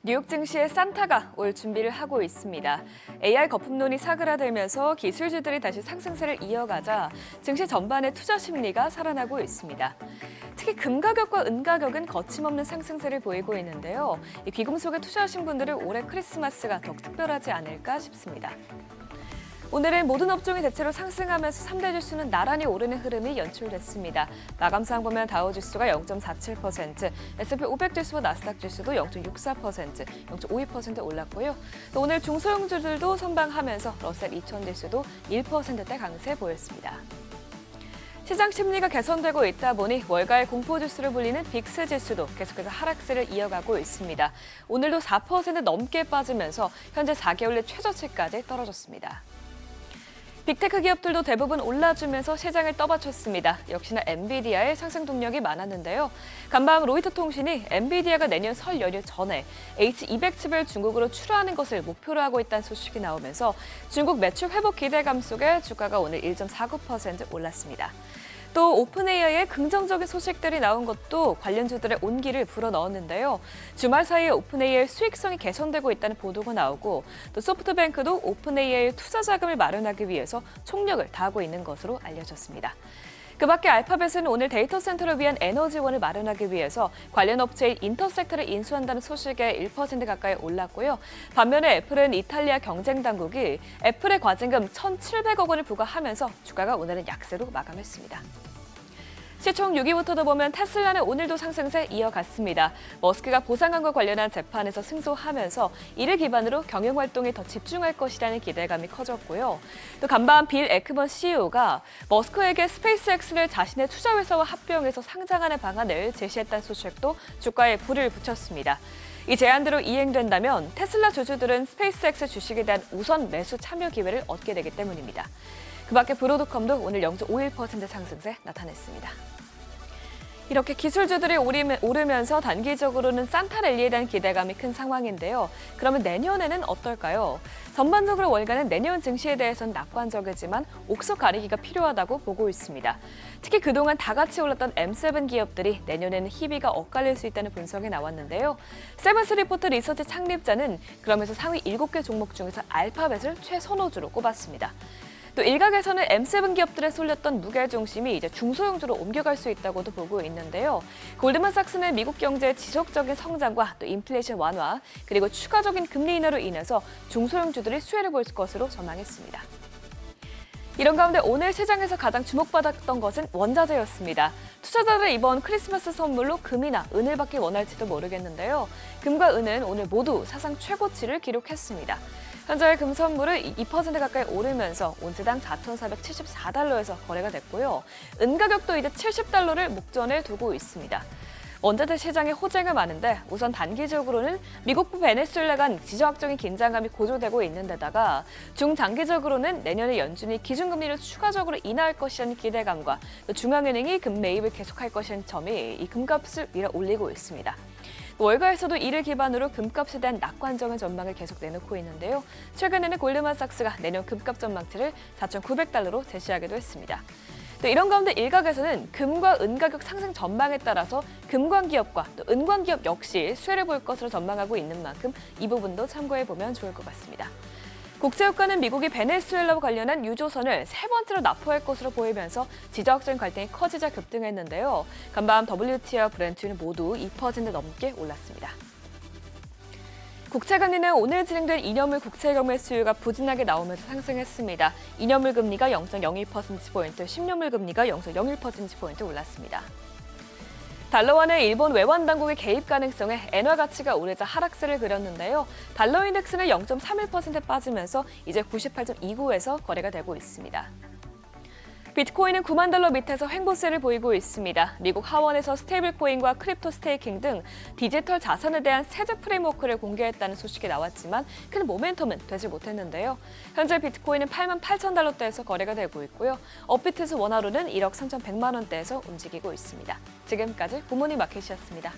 뉴욕 증시에 산타가 올 준비를 하고 있습니다. AI 거품론이 사그라들면서 기술주들이 다시 상승세를 이어가자 증시 전반의 투자 심리가 살아나고 있습니다. 특히 금 가격과 은 가격은 거침없는 상승세를 보이고 있는데요. 이 귀금속에 투자하신 분들은 올해 크리스마스가 더욱 특별하지 않을까 싶습니다. 오늘은 모든 업종이 대체로 상승하면서 3대 지수는 나란히 오르는 흐름이 연출됐습니다. 마감상 보면 다우지수가 0.47%, S&P 500 지수와 나스닥 지수도 0.64%, 0.52% 올랐고요. 또 오늘 중소형주들도 선방하면서 러셀 2000 지수도 1%대 강세 보였습니다. 시장 심리가 개선되고 있다 보니 월가의 공포지수를 불리는 빅스 지수도 계속해서 하락세를 이어가고 있습니다. 오늘도 4% 넘게 빠지면서 현재 4개월내 최저치까지 떨어졌습니다. 빅테크 기업들도 대부분 올라주면서 시장을 떠받쳤습니다. 역시나 엔비디아의 상승 동력이 많았는데요. 간밤 로이터 통신이 엔비디아가 내년 설 연휴 전에 H200 칩을 중국으로 출하하는 것을 목표로 하고 있다는 소식이 나오면서 중국 매출 회복 기대감 속에 주가가 오늘 1.49% 올랐습니다. 또 오픈AI의 긍정적인 소식들이 나온 것도 관련주들의 온기를 불어넣었는데요. 주말 사이에 오픈AI의 수익성이 개선되고 있다는 보도가 나오고 또 소프트뱅크도 오픈AI의 투자 자금을 마련하기 위해서 총력을 다하고 있는 것으로 알려졌습니다. 그 밖에 알파벳은 오늘 데이터 센터를 위한 에너지원을 마련하기 위해서 관련 업체인 인터섹트를 인수한다는 소식에 1% 가까이 올랐고요. 반면에 애플은 이탈리아 경쟁 당국이 애플의 과징금 1,700억 원을 부과하면서 주가가 오늘은 약세로 마감했습니다. 시총 6위부터도 보면 테슬라는 오늘도 상승세 이어갔습니다. 머스크가 보상안과 관련한 재판에서 승소하면서 이를 기반으로 경영활동에 더 집중할 것이라는 기대감이 커졌고요. 또 간밤 빌 에크먼 CEO가 머스크에게 스페이스X를 자신의 투자회사와 합병해서 상장하는 방안을 제시했다는 소식도 주가에 불을 붙였습니다. 이 제안대로 이행된다면 테슬라 주주들은 스페이스X 주식에 대한 우선 매수 참여 기회를 얻게 되기 때문입니다. 그 밖에 브로드컴도 오늘 0.51% 상승세 나타냈습니다. 이렇게 기술주들이 오르면서 단기적으로는 산타랠리에 대한 기대감이 큰 상황인데요. 그러면 내년에는 어떨까요? 전반적으로 월가는 내년 증시에 대해서는 낙관적이지만 옥석 가리기가 필요하다고 보고 있습니다. 특히 그동안 다 같이 올랐던 M7 기업들이 내년에는 희비가 엇갈릴 수 있다는 분석이 나왔는데요. 세븐스 리포트 리서치 창립자는 그러면서 상위 7개 종목 중에서 알파벳을 최선호주로 꼽았습니다. 또 일각에서는 M7 기업들에 쏠렸던 무게 중심이 이제 중소형주로 옮겨갈 수 있다고도 보고 있는데요. 골드만삭스는 미국 경제의 지속적인 성장과 또 인플레이션 완화, 그리고 추가적인 금리 인하로 인해서 중소형주들이 수혜를 볼 것으로 전망했습니다. 이런 가운데 오늘 시장에서 가장 주목받았던 것은 원자재였습니다. 투자자들은 이번 크리스마스 선물로 금이나 은을 받기 원할지도 모르겠는데요. 금과 은은 오늘 모두 사상 최고치를 기록했습니다. 현재 금 선물은 2% 가까이 오르면서 온스당 4,474달러에서 거래가 됐고요. 은 가격도 이제 70달러를 목전에 두고 있습니다. 원자재 시장에 호재가 많은데 우선 단기적으로는 미국부 베네수엘라 간 지정학적인 긴장감이 고조되고 있는 데다가 중장기적으로는 내년에 연준이 기준금리를 추가적으로 인하할 것이라는 기대감과 또 중앙은행이 금 매입을 계속할 것이라는 점이 이 금값을 밀어 올리고 있습니다. 월가에서도 이를 기반으로 금값에 대한 낙관적인 전망을 계속 내놓고 있는데요. 최근에는 골드만삭스가 내년 금값 전망치를 4,900달러로 제시하기도 했습니다. 또 이런 가운데 일각에서는 금과 은 가격 상승 전망에 따라서 금광기업과 또 은광기업 역시 수혜를 볼 것으로 전망하고 있는 만큼 이 부분도 참고해보면 좋을 것 같습니다. 국제유가는 미국이 베네수엘라와 관련한 유조선을 세 번째로 납포할 것으로 보이면서 지정학적인 갈등이 커지자 급등했는데요. 간밤 WTI와 브렌트유는 모두 2% 넘게 올랐습니다. 국채금리는 오늘 진행된 2년물 국채 경매 수요가 부진하게 나오면서 상승했습니다. 2년물 금리가 0.02%포인트, 10년물 금리가 0.01%포인트 올랐습니다. 달러화는 일본 외환 당국의 개입 가능성에 엔화 가치가 오르자 하락세를 그렸는데요. 달러 인덱스는 0.31% 빠지면서 이제 98.29에서 거래가 되고 있습니다. 비트코인은 9만 달러 밑에서 횡보세를 보이고 있습니다. 미국 하원에서 스테이블 코인과 크립토 스테이킹 등 디지털 자산에 대한 세제 프레임워크를 공개했다는 소식이 나왔지만 큰 모멘텀은 되지 못했는데요. 현재 비트코인은 8만 8천 달러대에서 거래가 되고 있고요. 업비트스 원화로는 1억 3,100만 원대에서 움직이고 있습니다. 지금까지 굿모닝 마켓이었습니다.